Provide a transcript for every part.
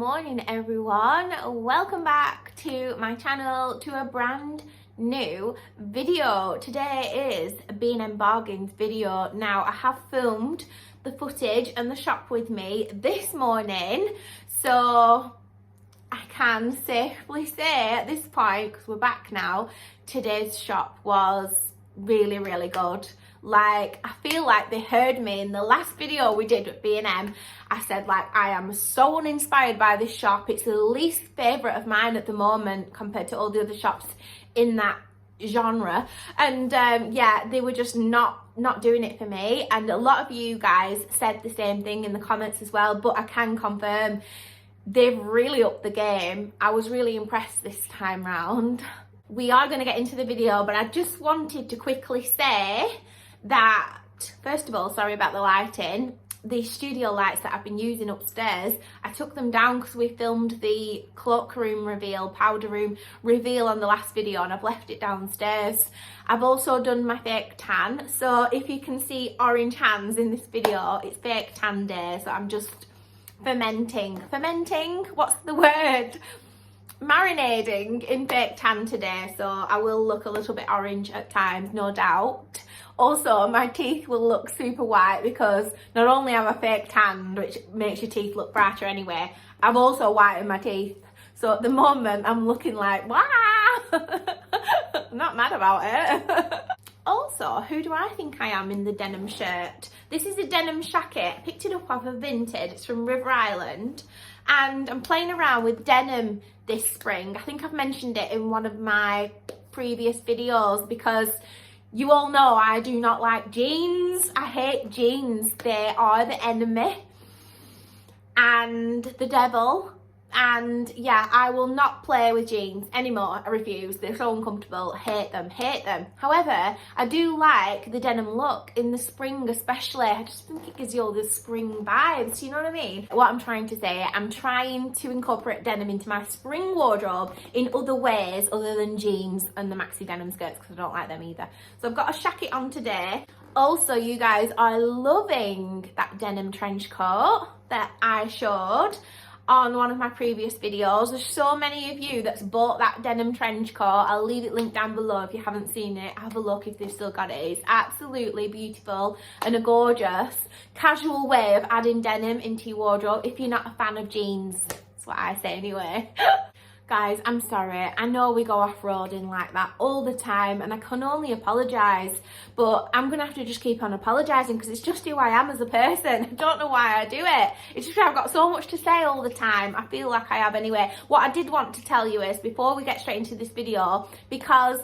morning everyone, welcome back to my channel, to a brand new video. Today is a B&M bargains video. Now I have filmed the footage and the shop with me this morning, so I can safely say at this point, because we're back now, today's shop was really good. Like, I feel like they heard me in the last video we did at B&M. I said, like, I am so uninspired by this shop. It's the least favourite of mine at the moment compared to all the other shops in that genre. And yeah, they were just not doing it for me. And a lot of you guys said the same thing in the comments as well. But I can confirm they've really upped the game. I was really impressed this time round. We are going to get into the video, but I just wanted to quickly say that, first of all, sorry about the lighting. The studio lights that I've been using upstairs, I took them down because we filmed the cloakroom reveal, powder room reveal on the last video, and I've left it downstairs. I've also done my fake tan, so if you can see orange hands in this video, it's fake tan day, so I'm just fermenting, what's the word? Marinating in fake tan today, so I will look a little bit orange at times, no doubt. Also, my teeth will look super white because not only have I fake tanned, which makes your teeth look brighter anyway, I've also whitened my teeth. So at the moment, I'm looking like, wow! Not mad about it. Also, who do I think I am in the denim shirt? This is a denim jacket. I picked it up off of Vinted. It's from River Island. And I'm playing around with denim this spring. I think I've mentioned it in one of my previous videos because you all know I do not like jeans. I hate jeans. They are the enemy and the devil. And yeah, I will not play with jeans anymore. I refuse. They're so uncomfortable. Hate them. However, I do like the denim look in the spring especially. I just think it gives you all the spring vibes, you know what I mean? What I'm trying to say, I'm trying to incorporate denim into my spring wardrobe in other ways other than jeans and the maxi denim skirts because I don't like them either. So I've got a jacket on today. Also, you guys are loving that denim trench coat that I showed on one of my previous videos. There's so many of you that's bought that denim trench coat. I'll leave it linked down below if you haven't seen it. Have a look if they've still got it. It's absolutely beautiful and a gorgeous casual way of adding denim into your wardrobe if you're not a fan of jeans. That's what I say anyway. Guys, I'm sorry. I know we go off-roading like that all the time and I can only apologise, but I'm going to have to just keep on apologising because it's just who I am as a person. I don't know why I do it. It's just I've got so much to say all the time. I feel like I have anyway. What I did want to tell you is, before we get straight into this video, because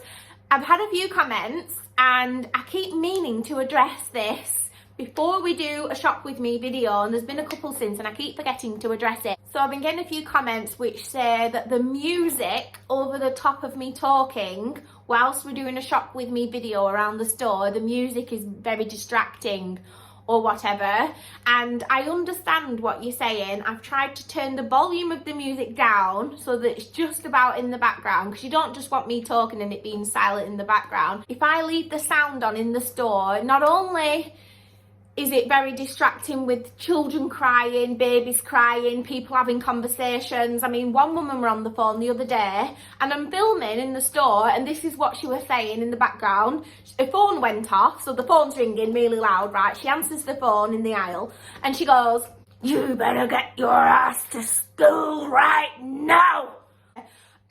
I've had a few comments and I keep meaning to address this before we do a shop with me video, and there's been a couple since and I keep forgetting to address it. So I've been getting a few comments which say that the music over the top of me talking whilst we're doing a shop with me video around the store, the music is very distracting or whatever. And I understand what you're saying. I've tried to turn the volume of the music down so that it's just about in the background, because you don't just want me talking and it being silent in the background. If I leave the sound on in the store, not only is it very distracting with children crying, babies crying, people having conversations. I mean, one woman were on the phone the other day and I'm filming in the store and this is what she was saying in the background. Her phone went off, so the phone's ringing really loud, right? She answers the phone in the aisle and she goes, "You better get your ass to school right now."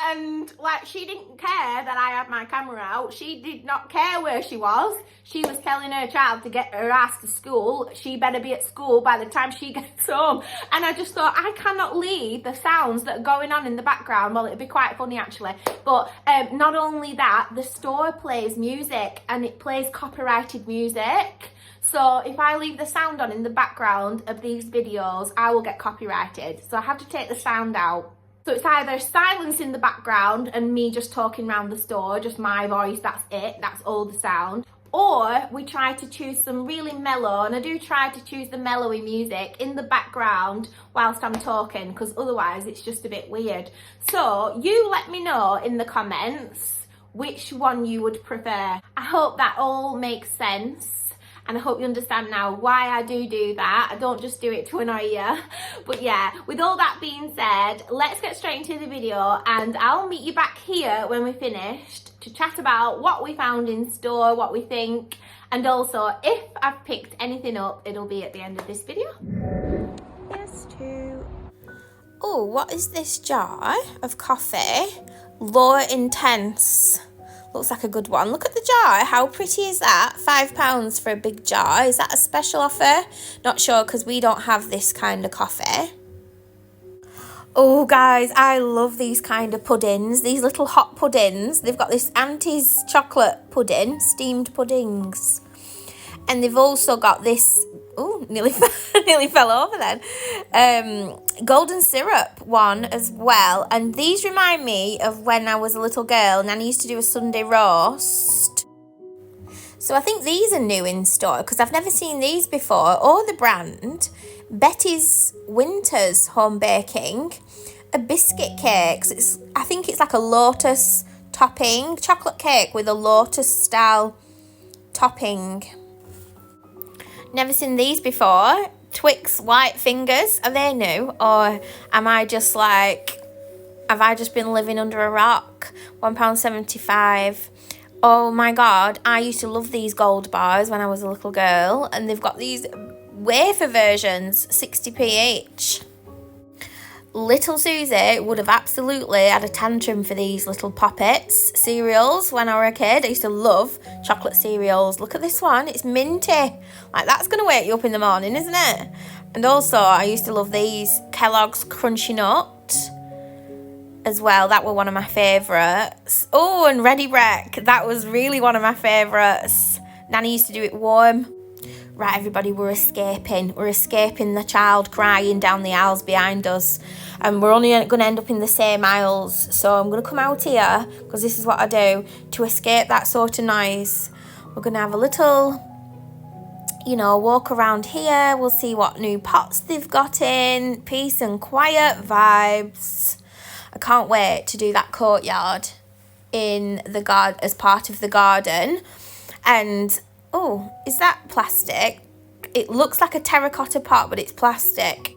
And like, she didn't care that I had my camera out. She did not care where she was. She was telling her child to get her ass to school. She better be at school by the time she gets home. And I just thought, I cannot leave the sounds that are going on in the background. Well, it'd be quite funny actually. But not only that, the store plays music and it plays copyrighted music. So if I leave the sound on in the background of these videos, I will get copyrighted. So I have to take the sound out. So it's either silence in the background and me just talking around the store, just my voice, that's it, that's all the sound. Or we try to choose some really mellow, and I do try to choose the mellowy music in the background whilst I'm talking, because otherwise it's just a bit weird. So you let me know in the comments which one you would prefer. I hope that all makes sense. and I hope you understand now why I do that. I don't just do it to annoy you. But yeah, with all that being said, let's get straight into the video, and I'll meet you back here when we're finished to chat about what we found in store, what we think, and also if I've picked anything up, it'll be at the end of this video. Yes, too. Oh, what is this jar of coffee? Low Intense. Looks like a good one. Look at the jar. How pretty is that? £5 for a big jar. Is that a special offer? Not sure, because we don't have this kind of coffee. Oh, guys, I love these kind of puddings. These little hot puddings. They've got this Auntie's chocolate pudding, steamed puddings. And they've also got this, oh, nearly fell over then, golden syrup one as well. And these remind me of when I was a little girl and I used to do a Sunday roast. So I think these are new in store because I've never seen these before. Or the brand, Betty's Winters Home Baking, a biscuit cake. So I think it's like a lotus topping, chocolate cake with a lotus style topping. Never seen these before. Twix White Fingers. Are they new? Or am I just like, have I just been living under a rock? £1.75. Oh my God. I used to love these gold bars when I was a little girl. And they've got these wafer versions, 60p each. Little Suzy would have absolutely had a tantrum for these little poppets cereals when I were a kid. I used to love chocolate cereals. Look at this one, it's minty. Like, that's going to wake you up in the morning, isn't it? And also, I used to love these Kellogg's Crunchy Nut as well. That were one of my favourites. Oh, and Ready Brek. That was really one of my favourites. Nanny used to do it warm. Right, everybody, we're escaping. We're escaping the child crying down the aisles behind us. And we're only going to end up in the same aisles. So I'm going to come out here, because this is what I do, to escape that sort of noise. We're going to have a little, you know, walk around here. We'll see what new pots they've got in. Peace and quiet vibes. I can't wait to do that courtyard in the garden as part of the garden. And oh, is that plastic? It looks like a terracotta pot, but it's plastic.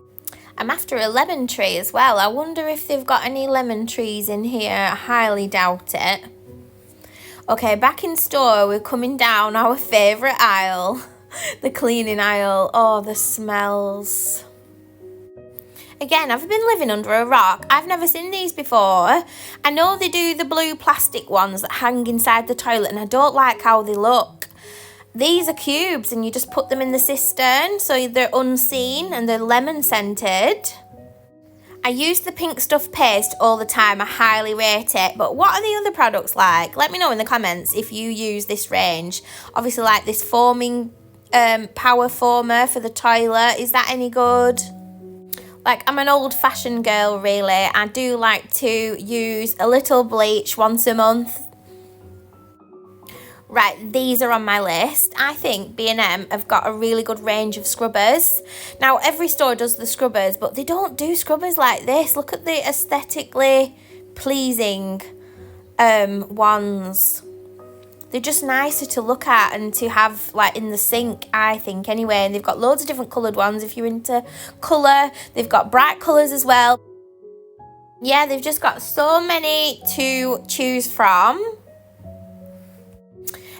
I'm after a lemon tree as well. I wonder if they've got any lemon trees in here. I highly doubt it. Okay, back in store, we're coming down our favourite aisle, the cleaning aisle. Oh, the smells. Again, I've been living under a rock. I've never seen these before. I know they do the blue plastic ones that hang inside the toilet, and I don't like how they look. These are cubes and you just put them in the cistern so they're unseen and they're lemon scented. I use the pink stuff paste all the time. I highly rate it. But what are the other products like? Let me know in the comments if you use this range. Obviously, like this foaming power former for the toilet. Is that any good? Like, I'm an old-fashioned girl, really. I do like to use a little bleach once a month. Right, these are on my list. I think B&M have got a really good range of scrubbers. Now, every store does the scrubbers, but they don't do scrubbers like this. Look at the aesthetically pleasing ones. They're just nicer to look at and to have, like, in the sink, I think, anyway. And they've got loads of different coloured ones if you're into colour. They've got bright colours as well. Yeah, they've just got so many to choose from.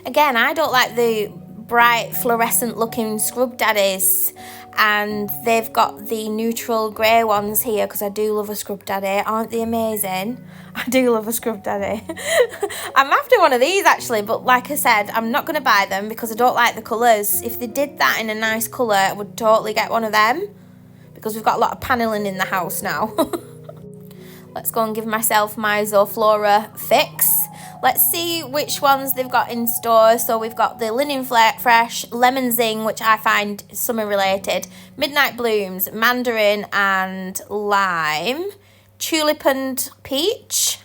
Again, I don't like the bright fluorescent looking scrub daddies, and they've got the neutral grey ones here because I do love a scrub daddy. Aren't they amazing? I do love a scrub daddy. I'm after one of these actually, but like I said, I'm not going to buy them because I don't like the colours. If they did that in a nice colour, I would totally get one of them because we've got a lot of panelling in the house now. Let's go and give myself my Zoflora fix. Let's see which ones they've got in store. So we've got the Linen Fresh, Lemon Zing, which I find summer related, Midnight Blooms, Mandarin and Lime, Tulip and Peach,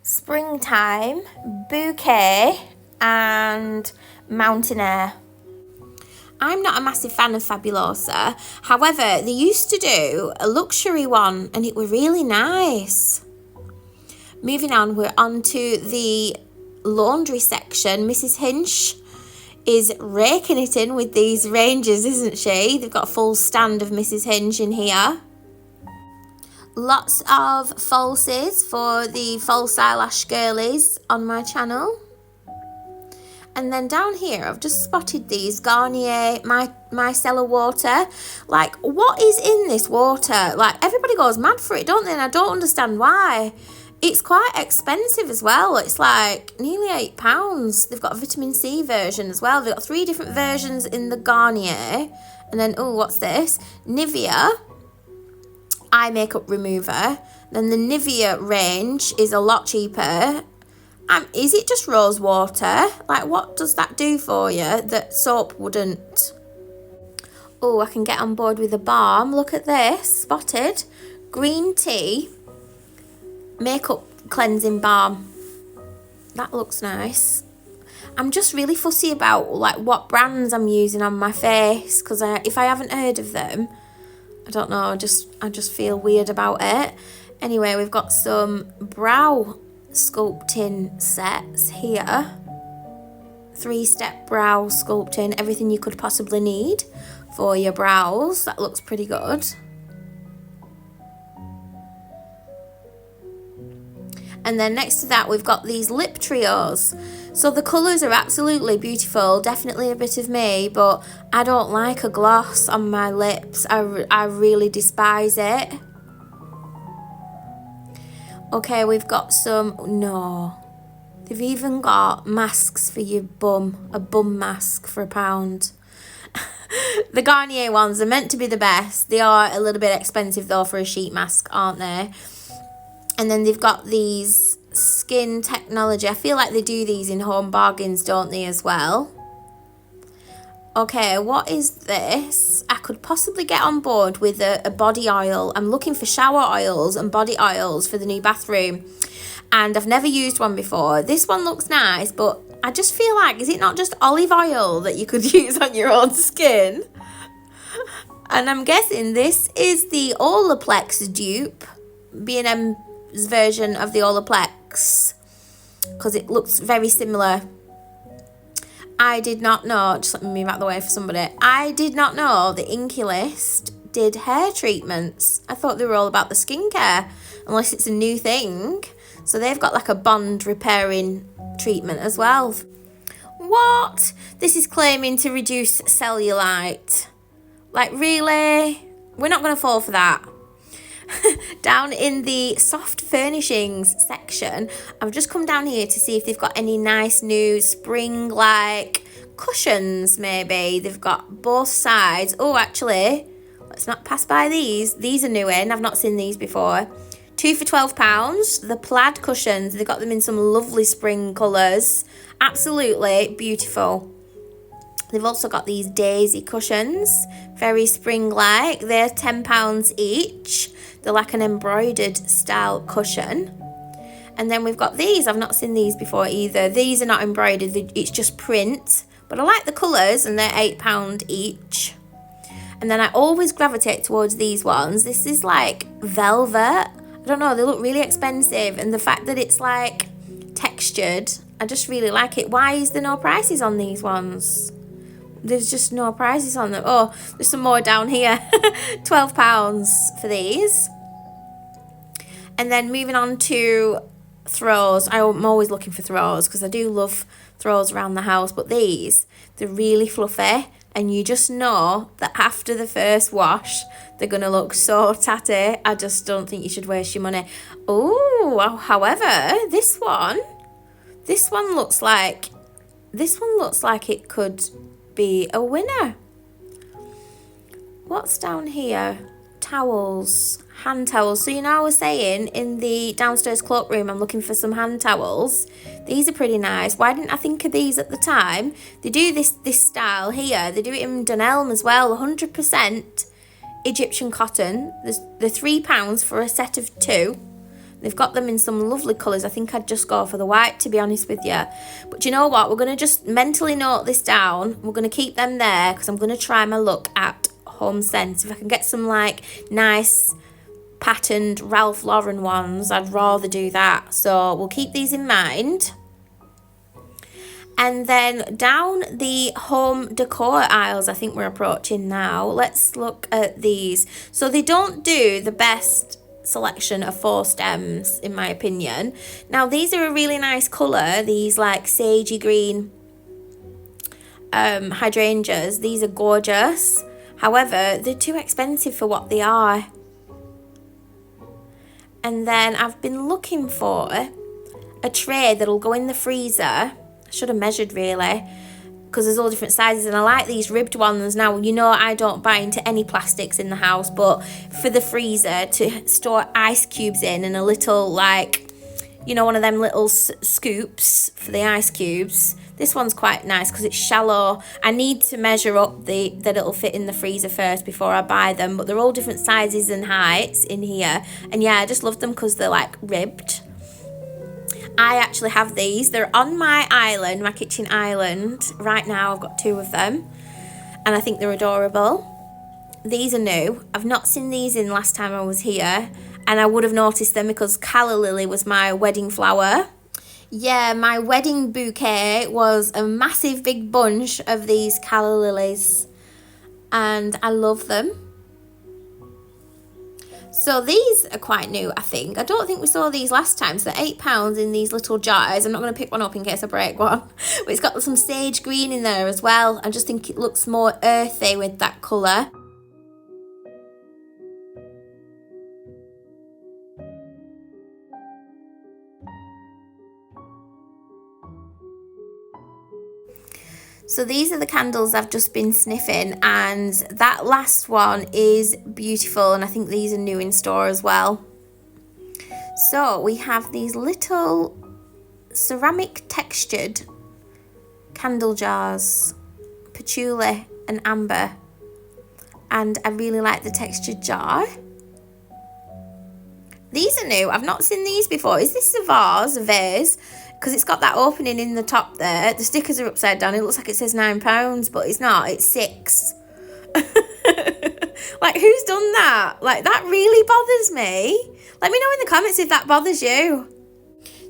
Springtime, Bouquet and Mountain Air. I'm not a massive fan of Fabulosa. However, they used to do a luxury one and it was really nice. Moving on, we're on to the laundry section. Mrs. Hinch is raking it in with these ranges, isn't she? They've got a full stand of Mrs. Hinge in here. Lots of falsies for the false eyelash girlies on my channel. And then down here, I've just spotted these Garnier micellar water. Like, what is in this water? Like, everybody goes mad for it, don't they? And I don't understand why. It's quite expensive as well. It's like nearly £8. They've got a vitamin C version as well. They've got 3 different versions in the Garnier. And then, oh, what's this? Nivea eye makeup remover. Then the Nivea range is a lot cheaper. Is it just rose water? Like, what does that do for you that soap wouldn't? Oh, I can get on board with a balm. Look at this. Spotted. Green tea makeup cleansing balm. That looks nice. I'm just really fussy about like what brands I'm using on my face, because if I haven't heard of them, I don't know, I just feel weird about it. Anyway, we've got some brow sculpting sets here. 3-step brow sculpting, everything you could possibly need for your brows. That looks pretty good. And then next to that, we've got these lip trios. So the colours are absolutely beautiful, definitely a bit of me, but I don't like a gloss on my lips. I really despise it. Okay, we've got they've even got masks for your bum, a bum mask for £1. The Garnier ones are meant to be the best. They are a little bit expensive though for a sheet mask, aren't they? And then they've got these skin technology. I feel like they do these in Home Bargains, don't they, as well? Okay, what is this? I could possibly get on board with a body oil. I'm looking for shower oils and body oils for the new bathroom. And I've never used one before. This one looks nice, but I just feel like, is it not just olive oil that you could use on your own skin? And I'm guessing this is the Olaplex dupe. B&M's version of the Olaplex, because it looks very similar. I did not know, just let me move out of the way for somebody. I did not know the Inky List did hair treatments. I thought they were all about the skincare, unless it's a new thing. So they've got like a bond repairing treatment as well. What? This is claiming to reduce cellulite. Like, really? We're not going to fall for that. Down in the soft furnishings section, I've just come down here to see if they've got any nice new spring like cushions. Maybe they've got both sides. Oh, actually, let's not pass by these are new in. I've not seen these before. 2 for £12. The plaid cushions, they've got them in some lovely spring colours. Absolutely beautiful. They've also got these daisy cushions, very spring-like. They're £10 each. They're like an embroidered style cushion. And then we've got these. I've not seen these before either. These are not embroidered, it's just print. But I like the colours, and they're £8 each. And then I always gravitate towards these ones. This is like velvet. I don't know, they look really expensive. And the fact that it's like textured, I just really like it. Why is there no prices on these ones? There's just no prices on them. Oh, there's some more down here. £12 for these. And then moving on to throws. I'm always looking for throws because I do love throws around the house. But these, they're really fluffy. And you just know that after the first wash, they're going to look so tatty. I just don't think you should waste your money. Oh, however, this one looks like it could be a winner. What's down here? Towels, hand towels. So you know I was saying in the downstairs cloakroom I'm looking for some hand towels. These are pretty nice. Why didn't I think of these at the time? They do this style here. They do it in Dunelm as well. 100% Egyptian cotton. They're £3 for a set of 2. They've got them in some lovely colours. I think I'd just go for the white, to be honest with you. But you know what? We're going to just mentally note this down. We're going to keep them there because I'm going to try my luck at Home Sense. If I can get some like nice patterned Ralph Lauren ones, I'd rather do that. So we'll keep these in mind. And then down the home decor aisles, I think we're approaching now. Let's look at these. So they don't do the best selection of 4 stems, in my opinion. Now, these are a really nice colour. These like sagey green hydrangeas. These are gorgeous. However, they're too expensive for what they are. And then I've been looking for a tray that'll go in the freezer. I should have measured really, because there's all different sizes, and I like these ribbed ones. Now, you know, I don't buy into any plastics in the house, but for the freezer to store ice cubes in, and a little, like, you know, one of them little scoops for the ice cubes. This one's quite nice because it's shallow. I need to measure up that it'll fit in the freezer first before I buy them, but they're all different sizes and heights in here. And yeah, I just love them because they're like ribbed. I actually have these. They're on my island, my kitchen island. Right now I've got 2 of them, and I think they're adorable. These are new. I've not seen these in last time I was here, and I would have noticed them because calla lily was my wedding flower. Yeah, my wedding bouquet was a massive big bunch of these calla lilies, and I love them. So these are quite new, I think. I don't think we saw these last time. So they're £8 in these little jars. I'm not going to pick one up in case I break one. But it's got some sage green in there as well. I just think it looks more earthy with that colour. So these are the candles I've just been sniffing, and that last one is beautiful, and I think these are new in store as well. So we have these little ceramic textured candle jars, patchouli and amber, and I really like the textured jar. These are new. I've not seen these before. Is this a vase? Because it's got that opening in the top there. The stickers are upside down. It looks like it says £9, but it's not. It's £6. Like, who's done that? Like, that really bothers me. Let me know in the comments if that bothers you.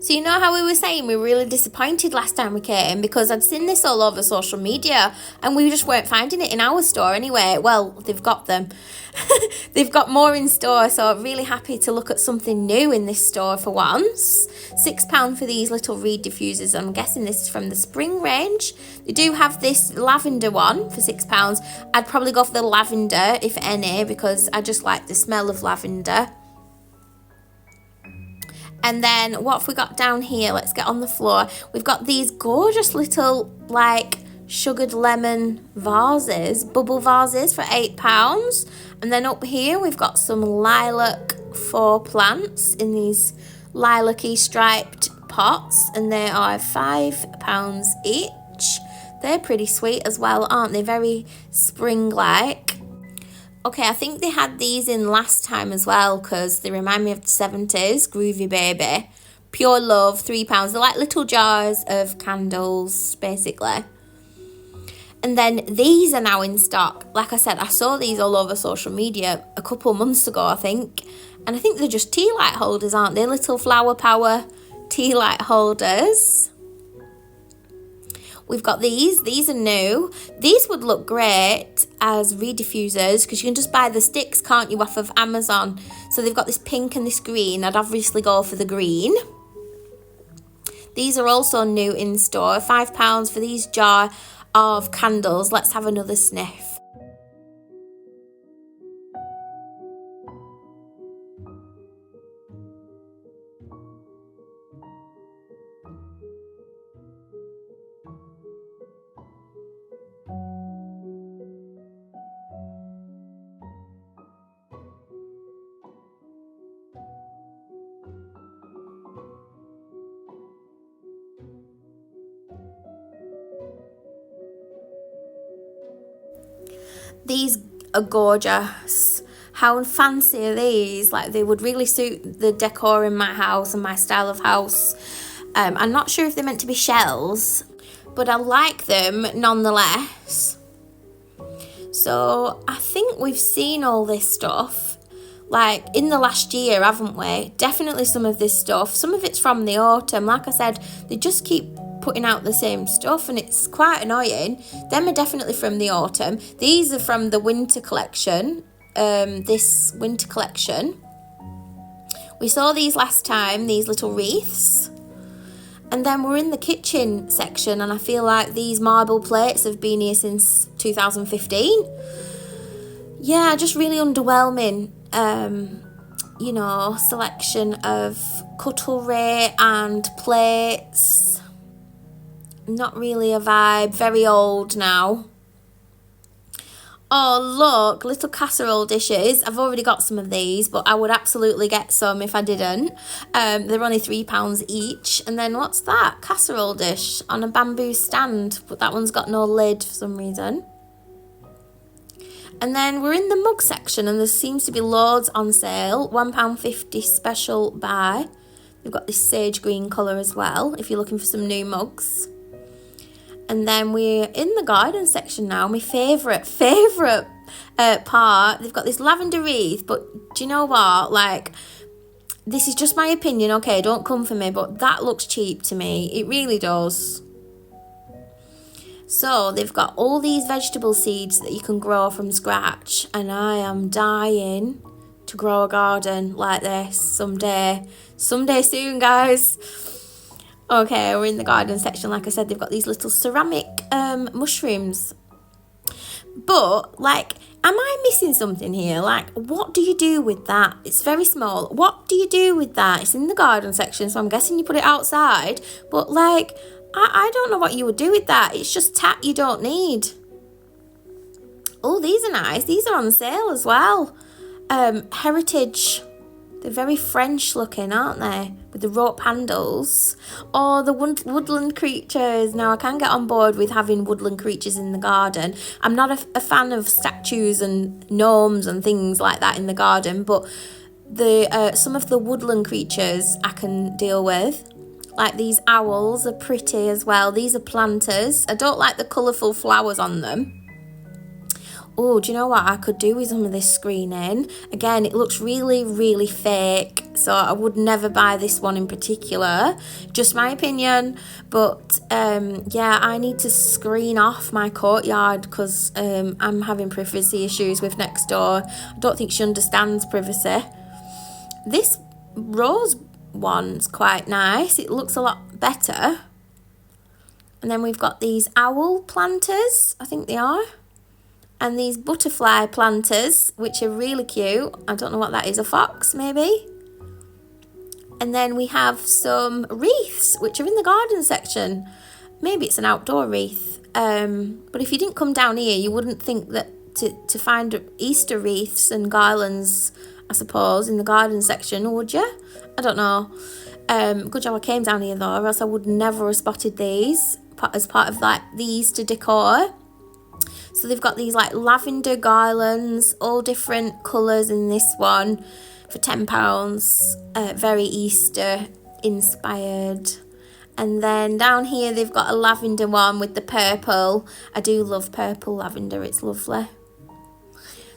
So you know how we were saying we were really disappointed last time we came because I'd seen this all over social media and we just weren't finding it in our store anyway. Well, they've got them. They've got more in store, so I'm really happy to look at something new in this store for once. £6 for these little reed diffusers. I'm guessing this is from the spring range. They do have this lavender one for £6. I'd probably go for the lavender, if any, because I just like the smell of lavender. And then what have we got down here? Let's get on the floor. We've got these gorgeous little, like, sugared lemon vases, bubble vases for £8. And then up here we've got some lilac 4 plants in these lilac-y striped pots, and they are £5 each. They're pretty sweet as well, aren't they? Very spring-like. Okay, I think they had these in last time as well because they remind me of the 70s. Groovy Baby. Pure Love, £3. They're like little jars of candles, basically. And then these are now in stock. Like I said, I saw these all over social media a couple months ago, I think. And I think they're just tea light holders, aren't they? Little Flower Power tea light holders. We've got these. These are new. These would look great as reed diffusers because you can just buy the sticks, can't you, off of Amazon. So they've got this pink and this green. I'd obviously go for the green. These are also new in store. £5 for these jar of candles. Let's have another sniff. These are gorgeous. How fancy are these? Like, they would really suit the decor in my house and my style of house. I'm not sure if they're meant to be shells, but I like them nonetheless. So I think we've seen all this stuff like in the last year, haven't we? Definitely some of this stuff. Some of it's from the autumn. Like I said, they just keep putting out the same stuff, and it's quite annoying. Them are definitely from the autumn. These are from the winter collection. This winter collection. We saw these last time, these little wreaths. And then we're in the kitchen section, and I feel like these marble plates have been here since 2015. Yeah, just really underwhelming, you know, selection of cutlery and plates. Not really a vibe, very old now. Oh, look, little casserole dishes. I've already got some of these, but I would absolutely get some if I didn't. They're only £3 each. And then what's that? Casserole dish on a bamboo stand, but that one's got no lid for some reason. And then we're in the mug section, and there seems to be loads on sale. £1.50 special buy. We've got this sage green colour as well, if you're looking for some new mugs. And then we're in the garden section now. My favourite part. They've got this lavender wreath, but do you know what? Like, this is just my opinion, okay? Don't come for me, but that looks cheap to me. It really does. So they've got all these vegetable seeds that you can grow from scratch, and I am dying to grow a garden like this someday. Someday soon, guys. Okay, we're in the garden section. Like I said, they've got these little ceramic mushrooms. But, like, am I missing something here? Like, what do you do with that? It's very small. What do you do with that? It's in the garden section, so I'm guessing you put it outside. But, like, I don't know what you would do with that. It's just tat you don't need. Oh, these are nice. These are on sale as well. Heritage. They're very French looking, aren't they? With the rope handles. Oh, the woodland creatures. Now, I can get on board with having woodland creatures in the garden. I'm not a fan of statues and gnomes and things like that in the garden, but some of the woodland creatures I can deal with. Like these owls are pretty as well. These are planters. I don't like the colourful flowers on them. Oh, do you know what I could do with some of this screening? Again, it looks really, really fake, so I would never buy this one in particular. Just my opinion. But, yeah, I need to screen off my courtyard because I'm having privacy issues with next door. I don't think she understands privacy. This rose one's quite nice. It looks a lot better. And then we've got these owl planters, I think they are. And these butterfly planters, which are really cute. I don't know what that is, a fox maybe? And then we have some wreaths, which are in the garden section. Maybe it's an outdoor wreath. But if you didn't come down here, you wouldn't think that to find Easter wreaths and garlands, I suppose, in the garden section, would you? I don't know. Good job I came down here though, or else I would never have spotted these as part of like the Easter decor. So they've got these like lavender garlands, all different colours in this one for £10. Very Easter inspired. And then down here they've got a lavender one with the purple. I do love purple lavender, it's lovely.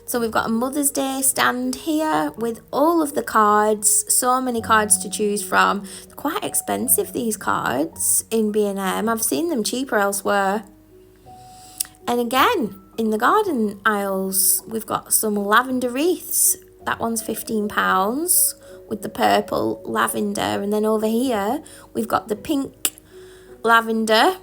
So we've got a Mother's Day stand here with all of the cards. So many cards to choose from. They're quite expensive, these cards, in B&M. I've seen them cheaper elsewhere. And again, in the garden aisles, we've got some lavender wreaths. That one's £15 with the purple lavender. And then over here, we've got the pink lavender.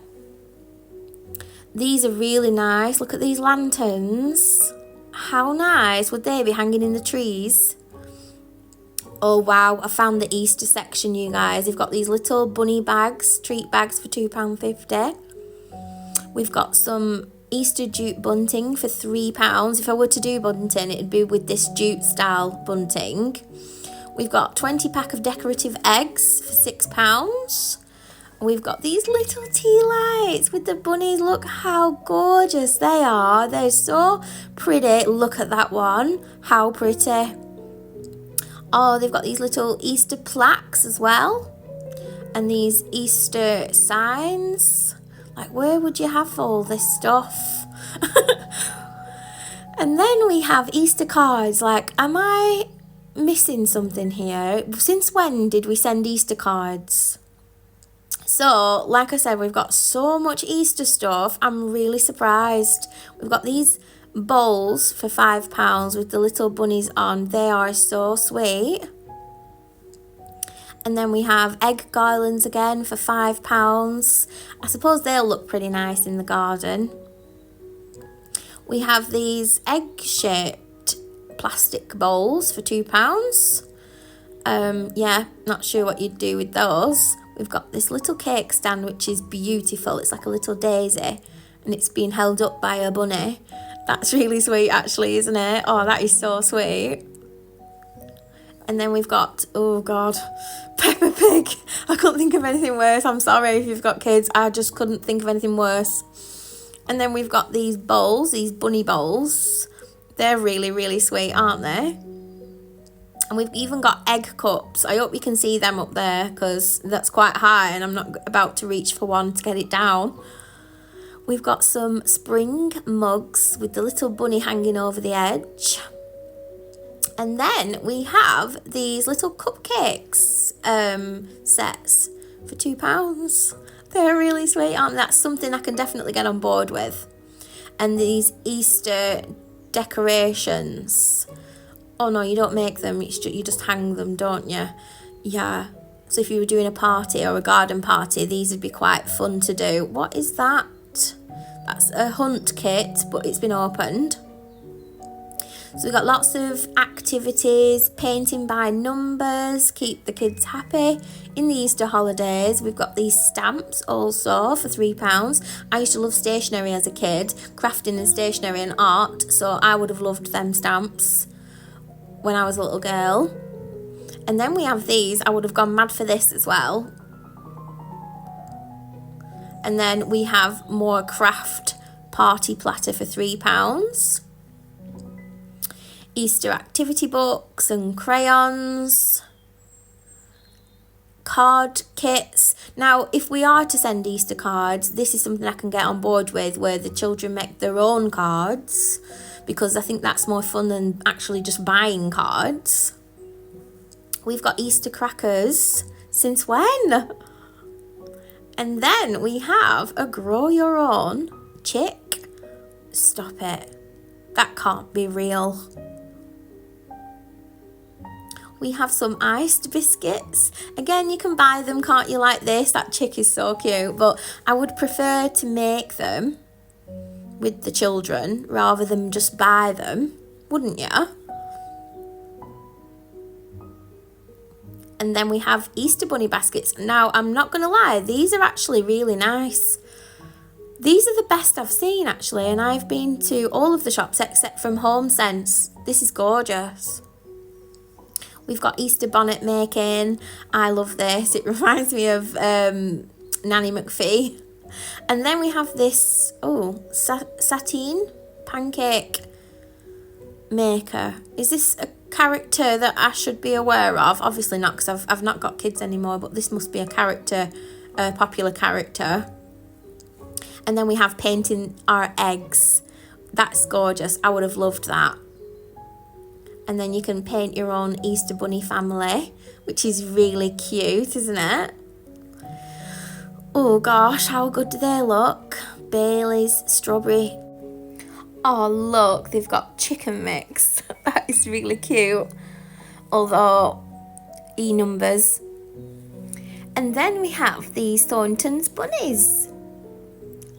These are really nice. Look at these lanterns. How nice would they be hanging in the trees? Oh, wow. I found the Easter section, you guys. They've got these little bunny bags, treat bags for £2.50. We've got some Easter jute bunting for £3. If I were to do bunting, it'd be with this jute style bunting. We've got 20 pack of decorative eggs for £6. We've got these little tea lights with the bunnies. Look how gorgeous they are. They're so pretty. Look at that one. How pretty. Oh, they've got these little Easter plaques as well. And these Easter signs. Like, where would you have all this stuff? And then we have Easter cards. Like, am I missing something here? Since when did we send Easter cards? So, like I said, we've got so much Easter stuff. I'm really surprised. We've got these bowls for £5 with the little bunnies on. They are so sweet. And then we have egg garlands again for £5. I suppose they'll look pretty nice in the garden. We have these egg-shaped plastic bowls for £2. Yeah, not sure what you'd do with those. We've got this little cake stand, which is beautiful. It's like a little daisy, and it's being held up by a bunny. That's really sweet, actually, isn't it? Oh, that is so sweet. And then we've got, oh God, Peppa Pig. I couldn't think of anything worse. I'm sorry if you've got kids. I just couldn't think of anything worse. And then we've got these bowls, these bunny bowls. They're really, really sweet, aren't they? And we've even got egg cups. I hope you can see them up there because that's quite high and I'm not about to reach for one to get it down. We've got some spring mugs with the little bunny hanging over the edge. And then we have these little cupcakes sets for £2. They're really sweet, aren't they? That's something I can definitely get on board with. And these Easter decorations. Oh no, you don't make them, you just hang them, don't you? Yeah. So if you were doing a party or a garden party, these would be quite fun to do. What is that? That's a hunt kit, but it's been opened. So we've got lots of activities, painting by numbers, keep the kids happy. In the Easter holidays, we've got these stamps also for £3. I used to love stationery as a kid, crafting and stationery and art, so I would have loved them stamps when I was a little girl. And then we have these. I would have gone mad for this as well. And then we have more craft party platter for £3. Easter activity books and crayons. Card kits. Now, if we are to send Easter cards, this is something I can get on board with, where the children make their own cards, because I think that's more fun than actually just buying cards. We've got Easter crackers. Since when? And then we have a grow your own chick. Stop it. That can't be real. We have some iced biscuits. Again, you can buy them, can't you, like this? That chick is so cute, but I would prefer to make them with the children rather than just buy them, wouldn't you? And then we have Easter bunny baskets. Now, I'm not going to lie, these are actually really nice. These are the best I've seen, actually, and I've been to all of the shops except from Home Sense. This is gorgeous. We've got Easter bonnet making. I love this. It reminds me of Nanny McPhee. And then we have this, sateen pancake maker. Is this a character that I should be aware of? Obviously not, because I've not got kids anymore, but this must be a character, a popular character. And then we have painting our eggs. That's gorgeous. I would have loved that. And then you can paint your own Easter bunny family, which is really cute, isn't it? Oh gosh, how good do they look? Bailey's strawberry. Oh look, they've got chicken mix. That is really cute. Although, numbers. And then we have these Thornton's bunnies.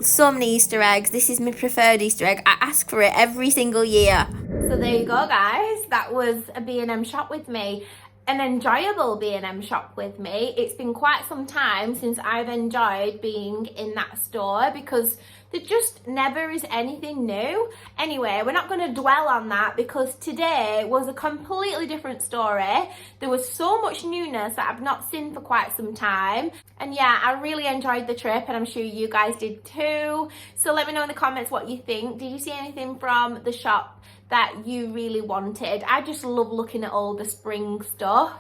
So many Easter eggs. This is my preferred Easter egg. I ask for it every single year. So there you go, guys. That was a B&M shop with me. An enjoyable B&M shop with me. It's been quite some time since I've enjoyed being in that store because there just never is anything new. Anyway, we're not going to dwell on that because today was a completely different story. There was so much newness that I've not seen for quite some time. And yeah, I really enjoyed the trip and I'm sure you guys did too. So let me know in the comments what you think. Did you see anything from the shop that you really wanted? I just love looking at all the spring stuff.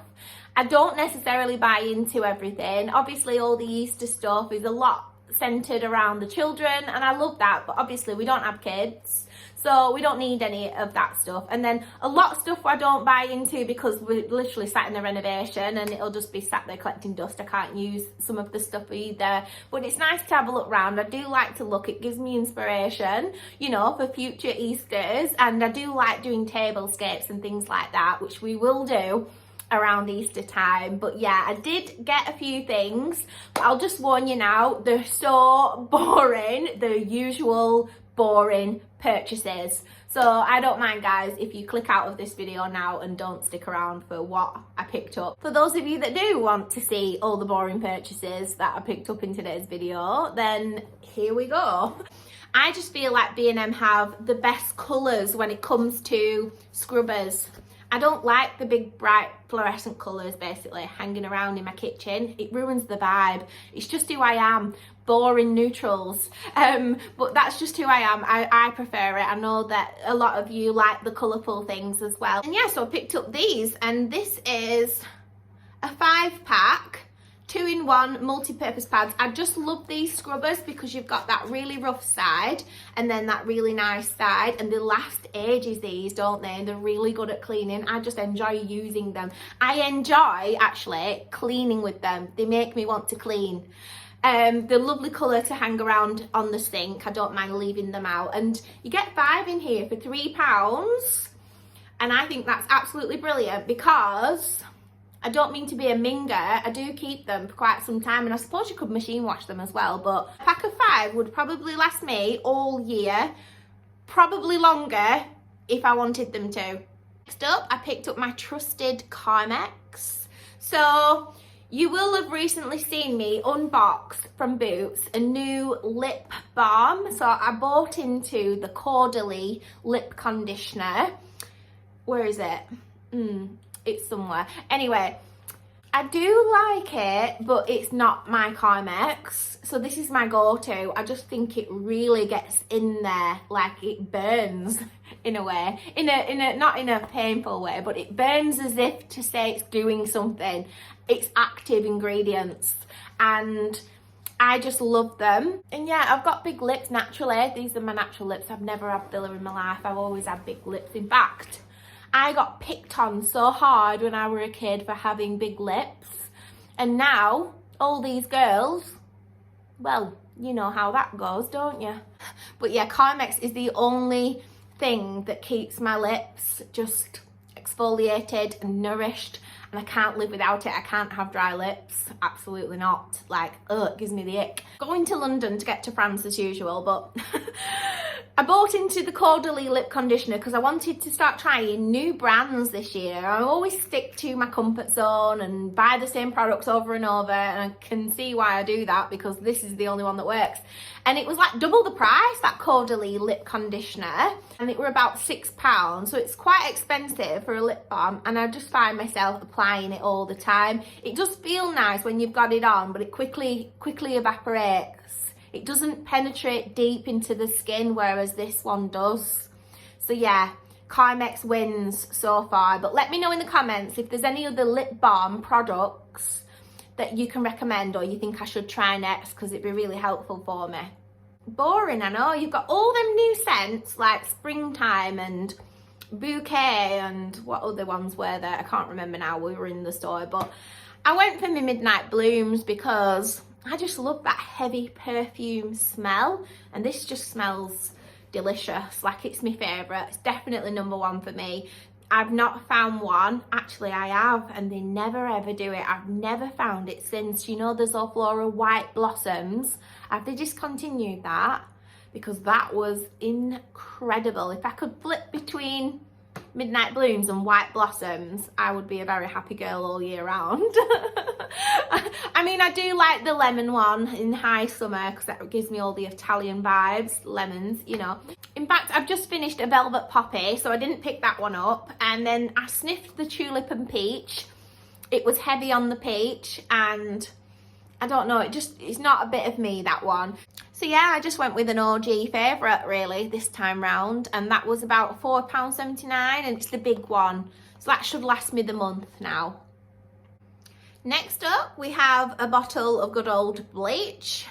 I don't necessarily buy into everything. Obviously all the Easter stuff is a lot centered around the children and I love that, but obviously we don't have kids, So we don't need any of that stuff. And then a lot of stuff I don't buy into because we're literally sat in a renovation and it'll just be sat there collecting dust. I can't use some of the stuff either. But it's nice to have a look around. I do like to look. It gives me inspiration, you know, for future Easters. And I do like doing tablescapes and things like that, which we will do around Easter time. But yeah, I did get a few things, but I'll just warn you now, they're so boring, the usual boring purchases. So I don't mind, guys, if you click out of this video now and don't stick around for what I picked up. For those of you that do want to see all the boring purchases that I picked up in today's video, then here we go. I just feel like B&M have the best colours when it comes to scrubbers. I don't like the big bright fluorescent colours basically hanging around in my kitchen. It ruins the vibe. It's just who I am. Boring neutrals. But that's just who I am. I prefer it. I know that a lot of you like the colourful things as well. And yeah, so I picked up these, and this is a 5-pack 2-in-1 multi-purpose pads. I just love these scrubbers because you've got that really rough side and then that really nice side, and they last ages, these, don't they? They're really good at cleaning. I just enjoy using them. I enjoy actually cleaning with them. They make me want to clean. They're lovely colour to hang around on the sink. I don't mind leaving them out, and you get 5 in here for £3, and I think that's absolutely brilliant because I don't mean to be a minger, I do keep them for quite some time, and I suppose you could machine wash them as well, but a pack of 5 would probably last me all year, probably longer if I wanted them to. Next up, I picked up my trusted Carmex. So you will have recently seen me unbox from Boots a new lip balm. So I bought into the Caudalie lip conditioner. Where is it? It's somewhere. Anyway, I do like it, but it's not my Carmex. So this is my go-to. I just think it really gets in there, like it burns in a way. Not in a painful way, but it burns as if to say it's doing something. It's active ingredients, and I just love them. And yeah, I've got big lips naturally. These are my natural lips. I've never had filler in my life. I've always had big lips. In fact, I got picked on so hard when I were a kid for having big lips, and now all these girls, well, you know how that goes, don't you? But yeah, Carmex is the only thing that keeps my lips just exfoliated and nourished, and I can't live without it. I can't have dry lips, absolutely not. Like, ugh, it gives me the ick. Going to London to get to France as usual, but I bought into the Caudalie lip conditioner because I wanted to start trying new brands this year. I always stick to my comfort zone and buy the same products over and over, and I can see why I do that because this is the only one that works. And it was like double the price, that Caudalie lip conditioner, and it were about £6, so it's quite expensive for a lip balm, and I just find myself applying it all the time. It does feel nice when you've got it on, but it quickly evaporates. It doesn't penetrate deep into the skin, whereas this one does. So yeah, Carmex wins so far. But let me know in the comments if there's any other lip balm products that you can recommend or you think I should try next, because it'd be really helpful for me. Boring, I know. You've got all them new scents like springtime and bouquet and what other ones were there? I can't remember now. We were in the store, but I went for my midnight blooms because I just love that heavy perfume smell, and this just smells delicious. Like, it's my favourite. It's definitely #1 for me. I've not found one. Actually, I have, and they never ever do it. I've never found it since, you know, the Zoflora White Blossoms. Have they discontinued that? Because that was incredible. If I could flip between Midnight Blooms and White Blossoms, I would be a very happy girl all year round. I mean, I do like the lemon one in high summer because that gives me all the Italian vibes, lemons, you know. In fact, I've just finished a Velvet Poppy, so I didn't pick that one up. And then I sniffed the Tulip and Peach. It was heavy on the peach, and I don't know, it's not a bit of me, that one. So yeah, I just went with an OG favourite really this time round, and that was about £4.79, and it's the big one. So that should last me the month now. Next up, we have a bottle of good old bleach.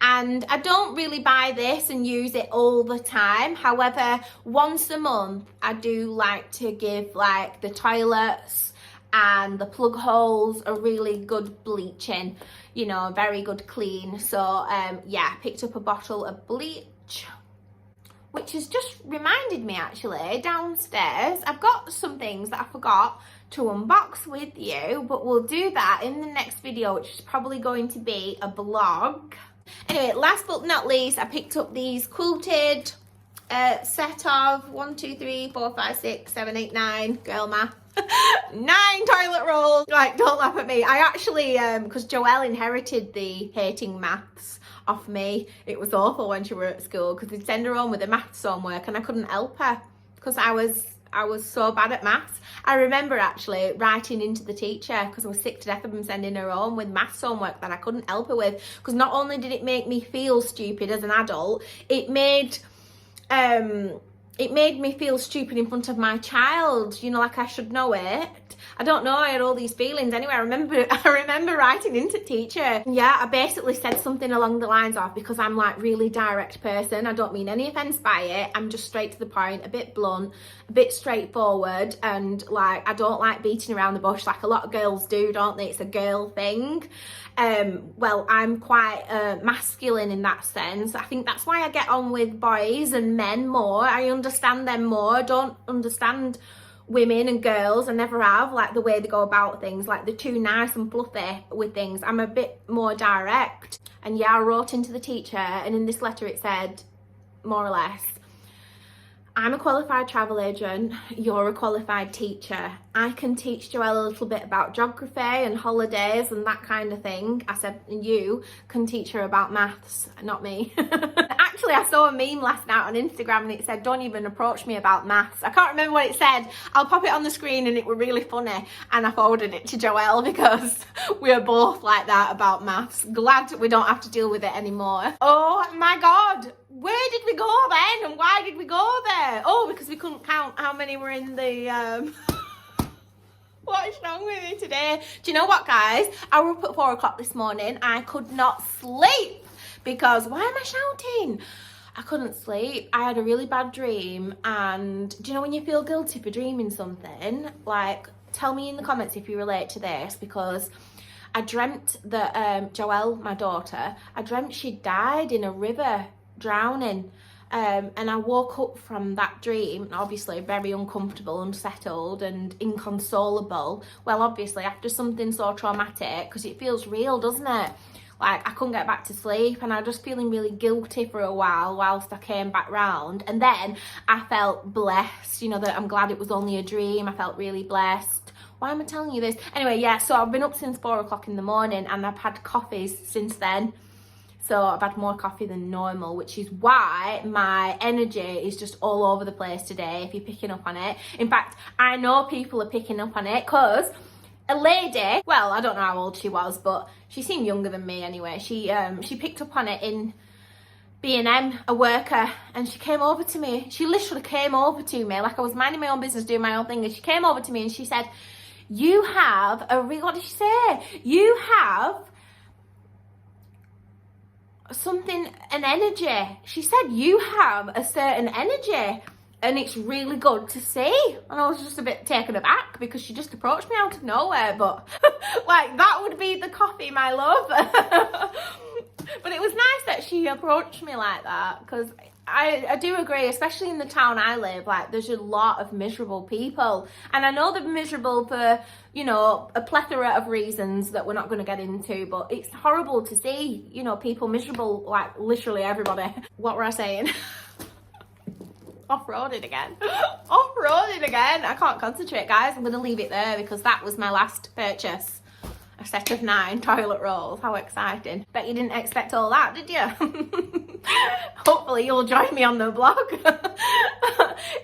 and I don't really buy this and use it all the time. However, once a month I do like to give like the toilets and the plug holes a really good bleaching, you know, a very good clean. So yeah, picked up a bottle of bleach, which has just reminded me actually, downstairs I've got some things that I forgot to unbox with you, but we'll do that in the next video, which is probably going to be a vlog. Anyway, last but not least, I picked up these quilted set of 1, 2, 3, 4, 5, 6, 7, 8, 9, girl math, 9 toilet rolls. Like, don't laugh at me. I actually, because Joelle inherited the hating maths off me. It was awful when she were at school because they'd send her home with the maths homework and I couldn't help her because I was so bad at maths. I remember actually writing into the teacher because I was sick to death of them sending her home with maths homework that I couldn't help her with, because not only did it make me feel stupid as an adult, it made me feel stupid in front of my child, you know, like I should know it. I don't know, I had all these feelings. Anyway, I remember writing into teacher. Yeah, I basically said something along the lines of, because I'm like really direct person, I don't mean any offense by it, I'm just straight to the point, a bit blunt, a bit straightforward, and like I don't like beating around the bush like a lot of girls do, don't they? It's a girl thing. Well, I'm quite masculine in that sense. I think that's why I get on with boys and men more. I understand them more. I don't understand women and girls, I never have, like the way they go about things, like they're too nice and fluffy with things. I'm a bit more direct. And yeah, I wrote into the teacher, and in this letter it said, more or less, I'm a qualified travel agent, you're a qualified teacher. I can teach Joelle a little bit about geography and holidays and that kind of thing. I said, and you can teach her about maths, not me. Actually, I saw a meme last night on Instagram and it said, don't even approach me about maths. I can't remember what it said. I'll pop it on the screen, and it were really funny. And I forwarded it to Joelle because we are both like that about maths. Glad we don't have to deal with it anymore. Oh my God. Where did we go then, and why did we go there? Oh, because we couldn't count how many were in the what's wrong with me today? Do you know what, guys? I was up at 4 o'clock this morning. I could not sleep because, why am I shouting? I couldn't sleep. I had a really bad dream, and do you know when you feel guilty for dreaming something? Like, tell me in the comments if you relate to this, because I dreamt that Joelle, my daughter, I dreamt she died in a river, drowning, and I woke up from that dream obviously very uncomfortable, unsettled and inconsolable. Well, obviously after something so traumatic, because it feels real, doesn't it? Like, I couldn't get back to sleep, and I was just feeling really guilty for a while whilst I came back round, and then I felt blessed, you know, that I'm glad it was only a dream. I felt really blessed. Why am I telling you this? Anyway, yeah, so I've been up since 4 o'clock in the morning, and I've had coffees since then. So I've had more coffee than normal, which is why my energy is just all over the place today, if you're picking up on it. In fact, I know people are picking up on it, because a lady, well, I don't know how old she was, but she seemed younger than me anyway. She picked up on it in B&M, a worker, and she came over to me. She literally came over to me, like I was minding my own business, doing my own thing, and she came over to me and she said, you have what did she say? You have something, an energy. She said you have a certain energy, and it's really good to see. And I was just a bit taken aback because she just approached me out of nowhere, but like, that would be the coffee, my love. But it was nice that she approached me like that, because I do agree, especially in the town I live, like there's a lot of miserable people, and I know they're miserable for, you know, a plethora of reasons that we're not going to get into, but it's horrible to see, you know, people miserable, like literally everybody. What were I saying? Off-roaded again. Off-roaded again. I can't concentrate, guys. I'm going to leave it there because that was my last purchase. A set of 9 toilet rolls. How exciting. Bet you didn't expect all that, did you? Hopefully you'll join me on the vlog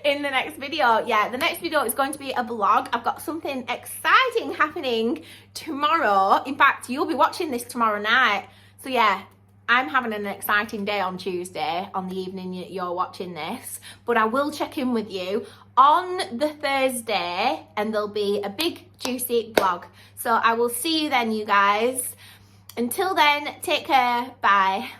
in the next video. Yeah, the next video is going to be a vlog. I've got something exciting happening tomorrow. In fact, you'll be watching this tomorrow night. So yeah, I'm having an exciting day on Tuesday, on the evening you're watching this, but I will check in with you on the Thursday, and there'll be a big juicy vlog. So I will see you then, you guys. Until then, take care. Bye.